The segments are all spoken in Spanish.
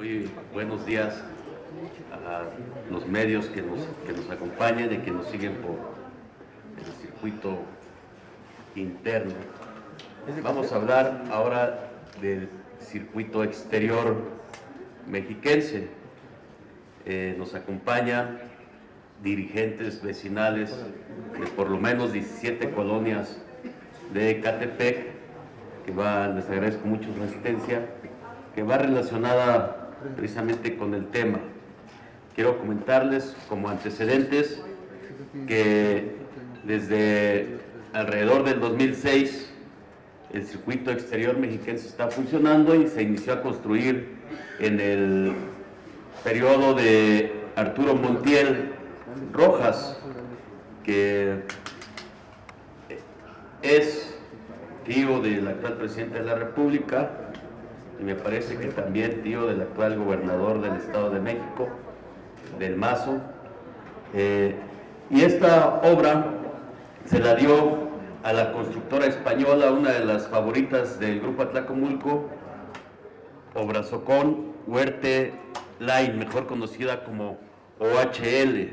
Muy buenos días a los medios que nos acompañan y que nos siguen por el circuito interno. Vamos a hablar ahora del circuito exterior mexiquense. Nos acompañan dirigentes vecinales de por lo menos 17 colonias de Ecatepec, les agradezco mucho su asistencia, que va relacionada precisamente con el tema. Quiero comentarles como antecedentes que desde alrededor del 2006 el circuito exterior mexiquense está funcionando y se inició a construir en el periodo de Arturo Montiel Rojas, que es tío del actual presidente de la República y me parece que también tío del actual gobernador del Estado de México, del Mazo. Y esta obra se la dio a la constructora española, una de las favoritas del Grupo Atlacomulco, Obrazocón Huerte Line, mejor conocida como OHL,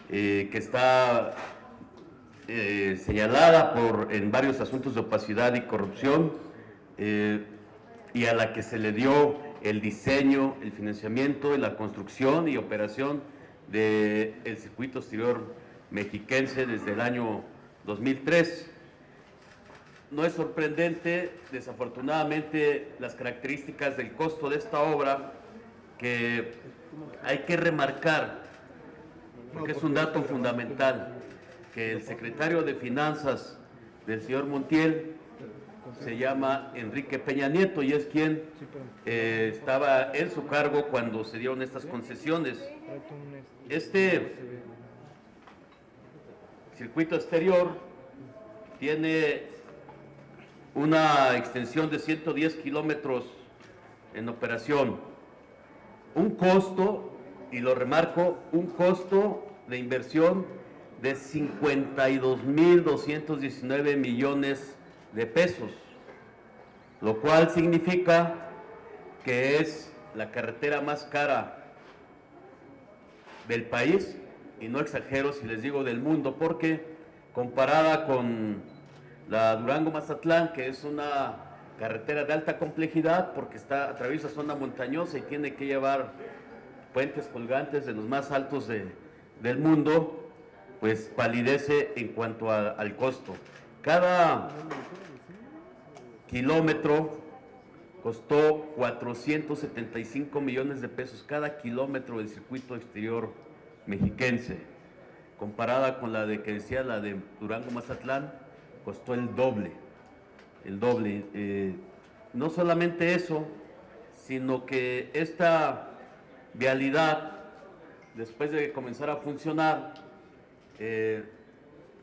que está señalada en varios asuntos de opacidad y corrupción, y a la que se le dio el diseño, el financiamiento, la construcción y operación del circuito exterior mexiquense desde el año 2003. No es sorprendente, desafortunadamente, las características del costo de esta obra, que hay que remarcar, porque es un dato fundamental, que el secretario de Finanzas del señor Montiel se llama Enrique Peña Nieto y es quien estaba en su cargo cuando se dieron estas concesiones. Este circuito exterior tiene una extensión de 110 kilómetros en operación, un costo, y lo remarco, un costo de inversión de 52.219 millones de pesos, lo cual significa que es la carretera más cara del país, y no exagero si les digo del mundo, porque comparada con la Durango-Mazatlán, que es una carretera de alta complejidad porque atraviesa zona montañosa y tiene que llevar puentes colgantes de los más altos del mundo, pues palidece en cuanto al costo. Cada kilómetro costó 475 millones de pesos, cada kilómetro del circuito exterior mexiquense. Comparada con la que decía, la de Durango-Mazatlán, costó el doble. No solamente eso, sino que esta vialidad, después de comenzar a funcionar,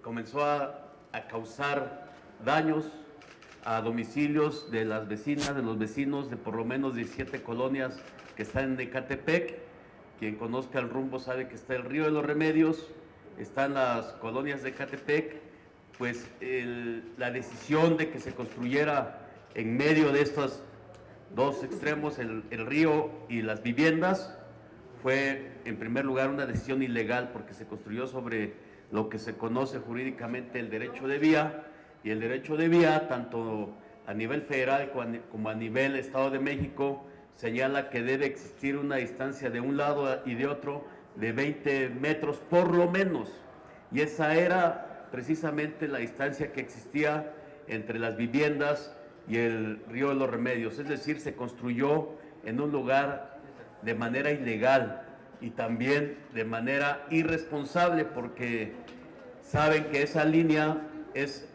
comenzó a causar daños a domicilios de las vecinas, de los vecinos de por lo menos 17 colonias que están en Ecatepec. Quien conozca el rumbo sabe que está el Río de los Remedios, están las colonias de Ecatepec. Pues la decisión de que se construyera en medio de estos dos extremos, el río y las viviendas, fue en primer lugar una decisión ilegal, porque se construyó sobre lo que se conoce jurídicamente el derecho de vía, y el derecho de vía, tanto a nivel federal como a nivel Estado de México, señala que debe existir una distancia de un lado y de otro de 20 metros por lo menos, y esa era precisamente la distancia que existía entre las viviendas y el Río de los Remedios. Es decir, se construyó en un lugar de manera ilegal y también de manera irresponsable, porque saben que esa línea es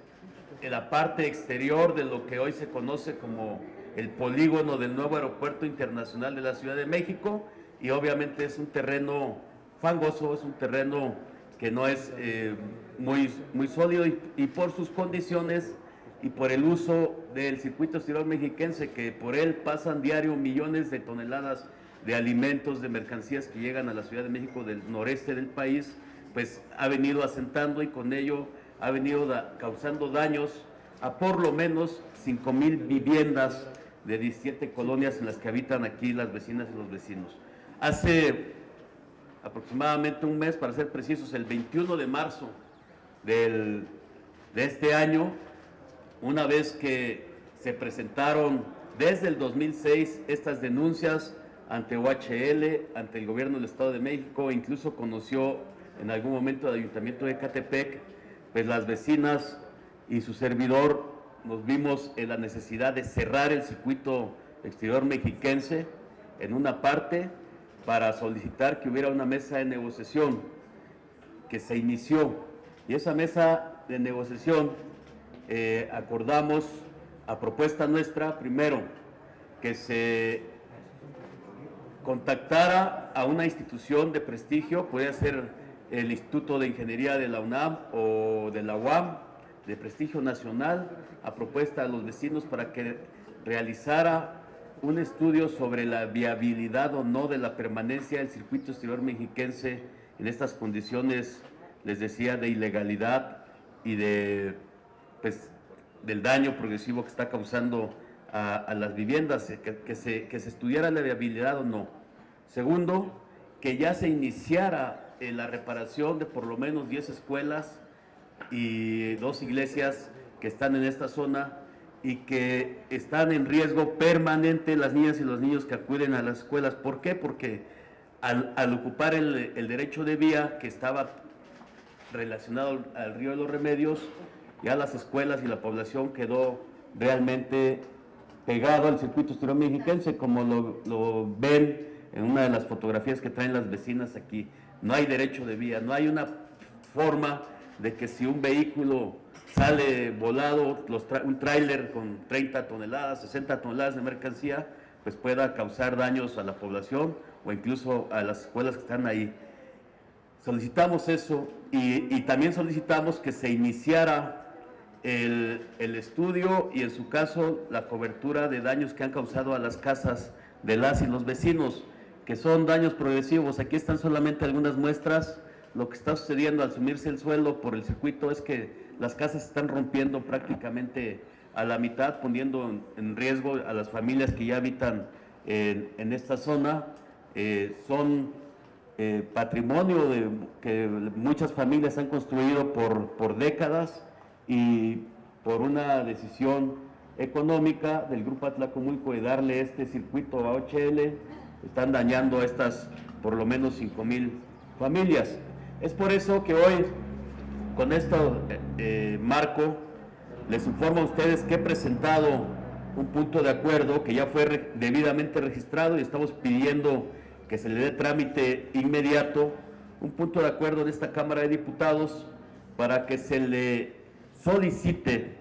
en la parte exterior de lo que hoy se conoce como el polígono del nuevo Aeropuerto Internacional de la Ciudad de México, y obviamente es un terreno fangoso, es un terreno que no es muy sólido, y por sus condiciones y por el uso del circuito exterior mexiquense, que por él pasan diario millones de toneladas de alimentos, de mercancías que llegan a la Ciudad de México del noreste del país, pues ha venido asentando y con ello ha venido causando daños a por lo menos 5,000 viviendas de 17 colonias en las que habitan aquí las vecinas y los vecinos. Hace aproximadamente un mes, para ser precisos, el 21 de marzo de este año, una vez que se presentaron desde el 2006 estas denuncias ante OHL, ante el gobierno del Estado de México, incluso conoció en algún momento el Ayuntamiento de Ecatepec, pues las vecinas y su servidor nos vimos en la necesidad de cerrar el circuito exterior mexiquense en una parte para solicitar que hubiera una mesa de negociación que se inició, y esa mesa de negociación acordamos a propuesta nuestra, primero, que se contactara a una institución de prestigio, puede ser el Instituto de Ingeniería de la UNAM o de la UAM, de prestigio nacional, a propuesta de los vecinos para que realizara un estudio sobre la viabilidad o no de la permanencia del circuito exterior mexiquense en estas condiciones, les decía, de ilegalidad y de, pues, del daño progresivo que está causando a las viviendas, que se estudiara la viabilidad o no. Segundo, que ya se iniciara la reparación de por lo menos 10 escuelas y 2 iglesias que están en esta zona y que están en riesgo permanente las niñas y los niños que acuden a las escuelas. ¿Por qué? Porque al ocupar el derecho de vía que estaba relacionado al río de los Remedios, ya las escuelas y la población quedó realmente pegado al circuito exterior mexiquense, como lo ven en una de las fotografías que traen las vecinas aquí. No hay derecho de vía, no hay una forma de que si un vehículo sale volado, un tráiler con 30 toneladas, 60 toneladas de mercancía, pues pueda causar daños a la población o incluso a las escuelas que están ahí. Solicitamos eso y también solicitamos que se iniciara el estudio y en su caso la cobertura de daños que han causado a las casas de las y los vecinos, que son daños progresivos. Aquí están solamente algunas muestras. Lo que está sucediendo al sumirse el suelo por el circuito es que las casas se están rompiendo prácticamente a la mitad, poniendo en riesgo a las familias que ya habitan en esta zona. Son patrimonio que muchas familias han construido por décadas, y por una decisión económica del Grupo Atlacomulco de darle este circuito a OHL, están dañando a estas por lo menos 5,000 familias. Es por eso que hoy, con este marco, les informo a ustedes que he presentado un punto de acuerdo que ya fue debidamente registrado y estamos pidiendo que se le dé trámite inmediato, un punto de acuerdo en esta Cámara de Diputados para que se le solicite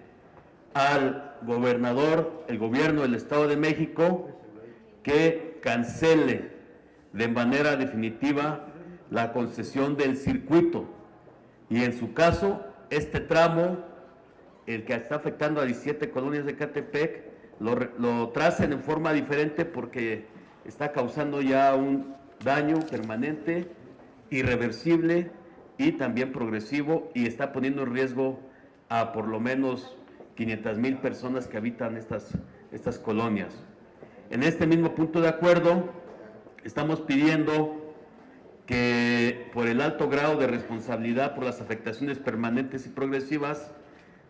al gobernador, el gobierno del Estado de México, que cancele de manera definitiva la concesión del circuito y en su caso este tramo, el que está afectando a 17 colonias de Ecatepec, lo tracen en forma diferente porque está causando ya un daño permanente, irreversible y también progresivo, y está poniendo en riesgo a por lo menos 500,000 personas que habitan estas colonias. En este mismo punto de acuerdo, estamos pidiendo que por el alto grado de responsabilidad por las afectaciones permanentes y progresivas,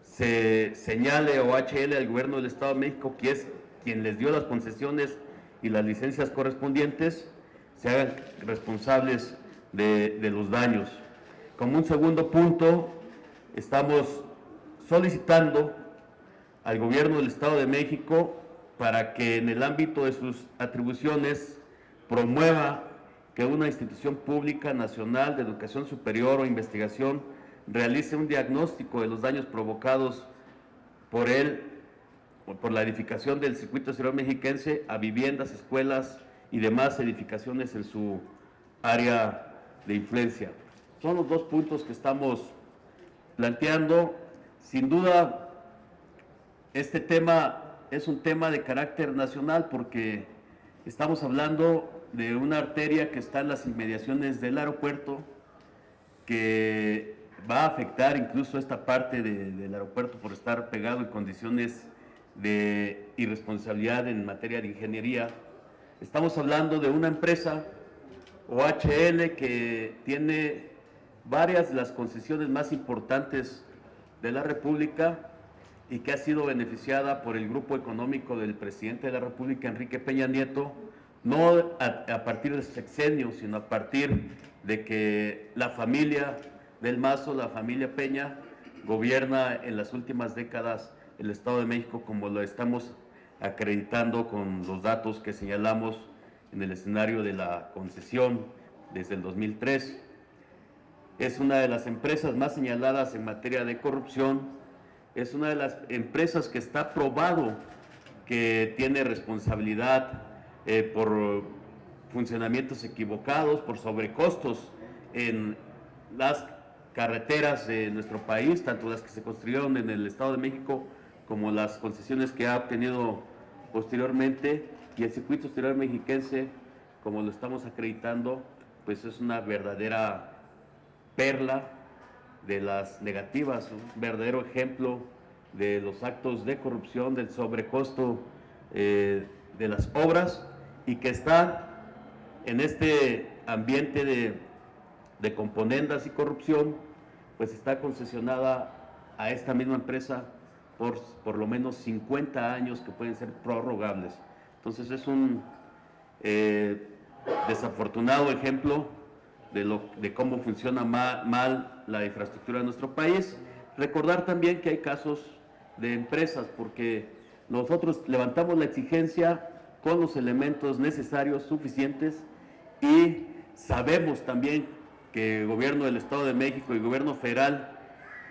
se señale a OHL, al gobierno del Estado de México, que es quien les dio las concesiones y las licencias correspondientes, se hagan responsables de los daños. Como un segundo punto, estamos solicitando al gobierno del Estado de México para que en el ámbito de sus atribuciones promueva que una institución pública nacional de educación superior o investigación realice un diagnóstico de los daños provocados por la edificación del circuito exterior mexiquense a viviendas, escuelas y demás edificaciones en su área de influencia. Son los dos puntos que estamos planteando. Sin duda, este tema es un tema de carácter nacional porque estamos hablando de una arteria que está en las inmediaciones del aeropuerto, que va a afectar incluso esta parte del aeropuerto por estar pegado en condiciones de irresponsabilidad en materia de ingeniería. Estamos hablando de una empresa, OHL, que tiene varias de las concesiones más importantes de la República y que ha sido beneficiada por el grupo económico del presidente de la República, Enrique Peña Nieto, no a partir de su sexenio, sino a partir de que la familia del Mazo, la familia Peña, gobierna en las últimas décadas el Estado de México, como lo estamos acreditando con los datos que señalamos en el escenario de la concesión desde el 2003. Es una de las empresas más señaladas en materia de corrupción, es una de las empresas que está probado que tiene responsabilidad por funcionamientos equivocados, por sobrecostos en las carreteras de nuestro país, tanto las que se construyeron en el Estado de México como las concesiones que ha obtenido posteriormente, y el circuito exterior mexiquense, como lo estamos acreditando, pues es una verdadera perla de las negativas, un verdadero ejemplo de los actos de corrupción, del sobrecosto de las obras, y que está en este ambiente de componendas y corrupción, pues está concesionada a esta misma empresa por lo menos 50 años que pueden ser prorrogables. Entonces es un desafortunado ejemplo de cómo funciona mal la infraestructura de nuestro país. Recordar también que hay casos de empresas, porque nosotros levantamos la exigencia con los elementos necesarios, suficientes, y sabemos también que el gobierno del Estado de México y el gobierno federal,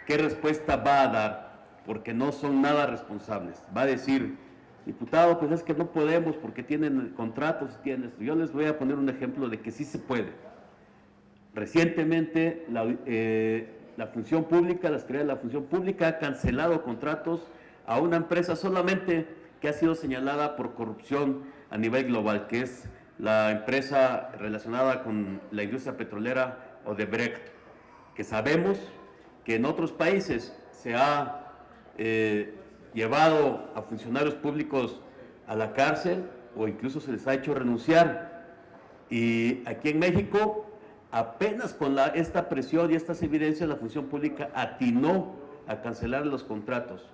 ¿qué respuesta va a dar? Porque no son nada responsables. Va a decir, diputado, pues es que no podemos porque tienen contratos, tienen esto. Yo les voy a poner un ejemplo de que sí se puede. Recientemente la función pública, la Secretaría de la Función Pública ha cancelado contratos a una empresa solamente que ha sido señalada por corrupción a nivel global, que es la empresa relacionada con la industria petrolera Odebrecht, que sabemos que en otros países se ha llevado a funcionarios públicos a la cárcel o incluso se les ha hecho renunciar. Y aquí en México, apenas con esta presión y estas evidencias, la función pública atinó a cancelar los contratos.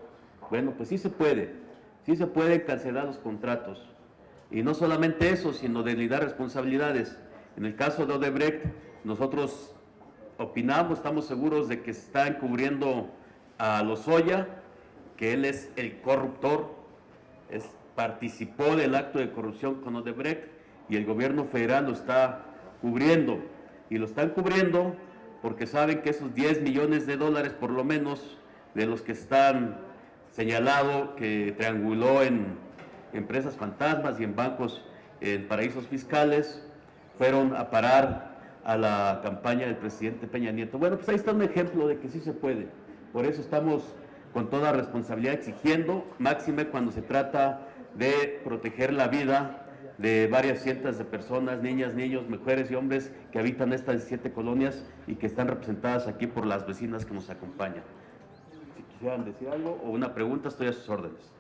Bueno, pues sí se puede cancelar los contratos. Y no solamente eso, sino deslindar responsabilidades. En el caso de Odebrecht, nosotros opinamos, estamos seguros de que se está encubriendo a Lozoya, que él es el corruptor, participó del acto de corrupción con Odebrecht, y el gobierno federal lo está cubriendo. Y lo están cubriendo porque saben que esos 10 millones de dólares, por lo menos, de los que están señalado que trianguló en empresas fantasmas y en bancos en paraísos fiscales, fueron a parar a la campaña del presidente Peña Nieto. Bueno, pues ahí está un ejemplo de que sí se puede. Por eso estamos con toda responsabilidad exigiendo, máxime cuando se trata de proteger la vida de varias cientos de personas, niñas, niños, mujeres y hombres que habitan estas 17 colonias y que están representadas aquí por las vecinas que nos acompañan. Si quisieran decir algo o una pregunta, estoy a sus órdenes.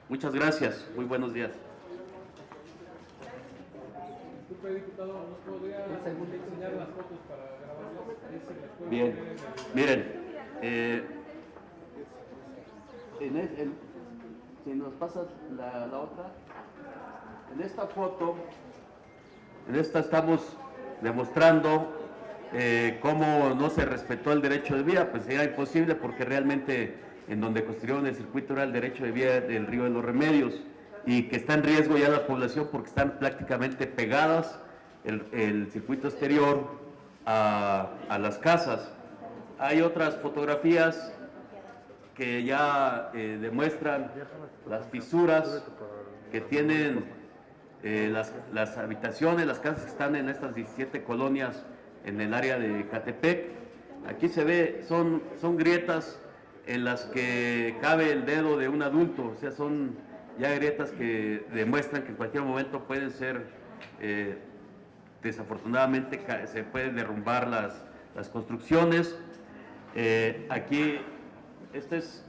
Muchas gracias, muy buenos días. Disculpe, diputado, ¿nos podría enseñar las fotos para grabarlas? Bien, miren, si nos pasas la otra, en esta foto, en esta estamos demostrando cómo no se respetó el derecho de vía. Pues era imposible porque realmente en donde construyeron el circuito era el derecho de vía del Río de los Remedios, y que está en riesgo ya la población porque están prácticamente pegadas el circuito exterior a las casas. Hay otras fotografías que ya demuestran las fisuras que tienen las habitaciones, las casas que están en estas 17 colonias en el área de Ecatepec. Aquí se ve, son grietas en las que cabe el dedo de un adulto, o sea, son ya grietas que demuestran que en cualquier momento pueden ser, desafortunadamente, se pueden derrumbar las construcciones. Aquí Este es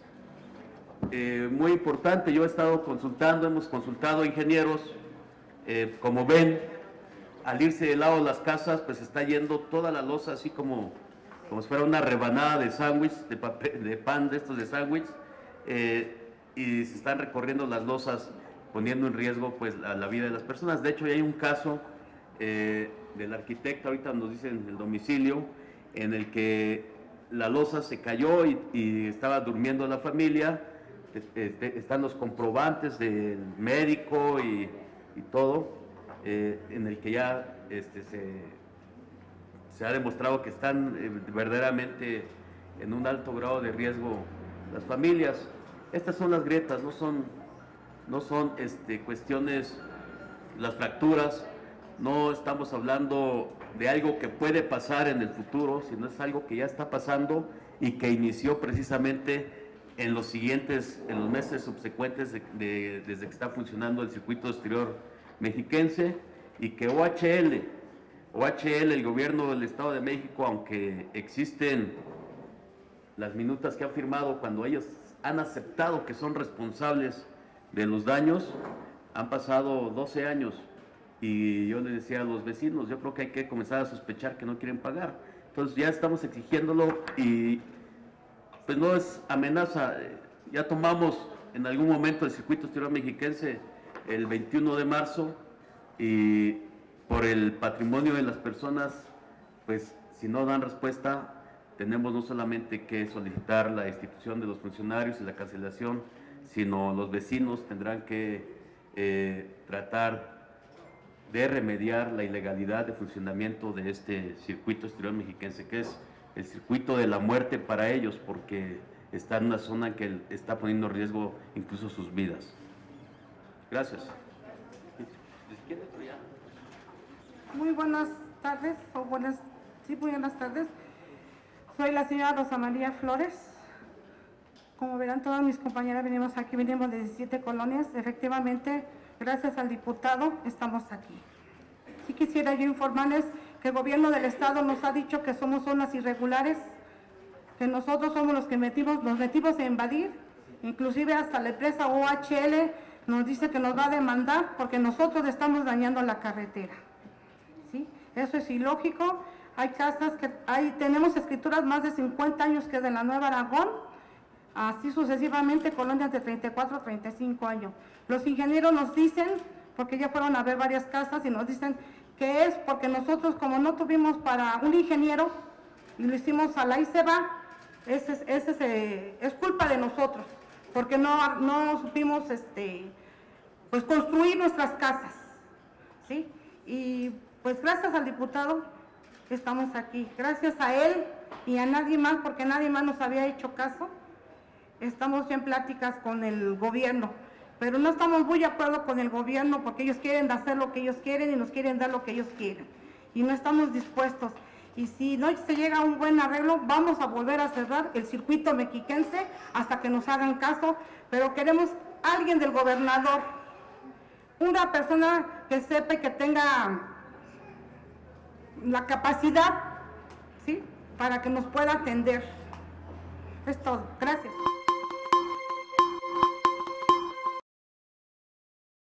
muy importante. Yo he estado consultando, hemos consultado ingenieros. Como ven, al irse de lado las casas, pues está yendo toda la losa así como si fuera una rebanada de sándwich, de pan de estos de sándwich, y se están recorriendo las losas poniendo en riesgo pues la vida de las personas. De hecho, ya hay un caso del arquitecto, ahorita nos dicen el domicilio, en el que la losa se cayó y estaba durmiendo la familia. Están los comprobantes del médico y todo, en el que ya se ha demostrado que están verdaderamente en un alto grado de riesgo las familias. Estas son las grietas, no son cuestiones, las fracturas. No estamos hablando de algo que puede pasar en el futuro, sino es algo que ya está pasando y que inició precisamente en los meses subsecuentes desde que está funcionando el circuito exterior mexiquense, y que OHL, el gobierno del Estado de México, aunque existen las minutas que han firmado cuando ellos han aceptado que son responsables de los daños, han pasado 12 años y yo les decía a los vecinos, yo creo que hay que comenzar a sospechar que no quieren pagar. Entonces ya estamos exigiéndolo y pues no es amenaza. Ya tomamos en algún momento el circuito exterior mexiquense el 21 de marzo y por el patrimonio de las personas, pues si no dan respuesta, tenemos no solamente que solicitar la destitución de los funcionarios y la cancelación, sino los vecinos tendrán que tratar de remediar la ilegalidad de funcionamiento de este circuito exterior mexiquense, que es el circuito de la muerte para ellos, porque está en una zona que está poniendo en riesgo incluso sus vidas. Gracias. Muy buenas tardes, muy buenas tardes. Soy la señora Rosa María Flores. Como verán, todas mis compañeras venimos de 17 colonias. Efectivamente, gracias al diputado, estamos aquí. Sí quisiera yo informarles que el gobierno del Estado nos ha dicho que somos zonas irregulares, que nosotros somos los que nos metimos a invadir, inclusive hasta la empresa OHL nos dice que nos va a demandar porque nosotros estamos dañando la carretera. ¿Sí? Eso es ilógico. Hay casas tenemos escrituras más de 50 años que de la Nueva Aragón, así sucesivamente, colonias de 34 a 35 años. Los ingenieros nos dicen, porque ya fueron a ver varias casas y nos dicen que es porque nosotros, como no tuvimos para un ingeniero y lo hicimos a la ICEBA, es culpa de nosotros, porque no supimos pues construir nuestras casas, ¿sí? Y pues gracias al diputado estamos aquí, gracias a él y a nadie más, porque nadie más nos había hecho caso. Estamos ya en pláticas con el gobierno, pero no estamos muy de acuerdo con el gobierno porque ellos quieren hacer lo que ellos quieren y nos quieren dar lo que ellos quieren. Y no estamos dispuestos. Y si no se llega a un buen arreglo, vamos a volver a cerrar el circuito mexiquense hasta que nos hagan caso. Pero queremos alguien del gobernador, una persona que sepa y que tenga la capacidad, ¿sí?, para que nos pueda atender. Es todo. Gracias.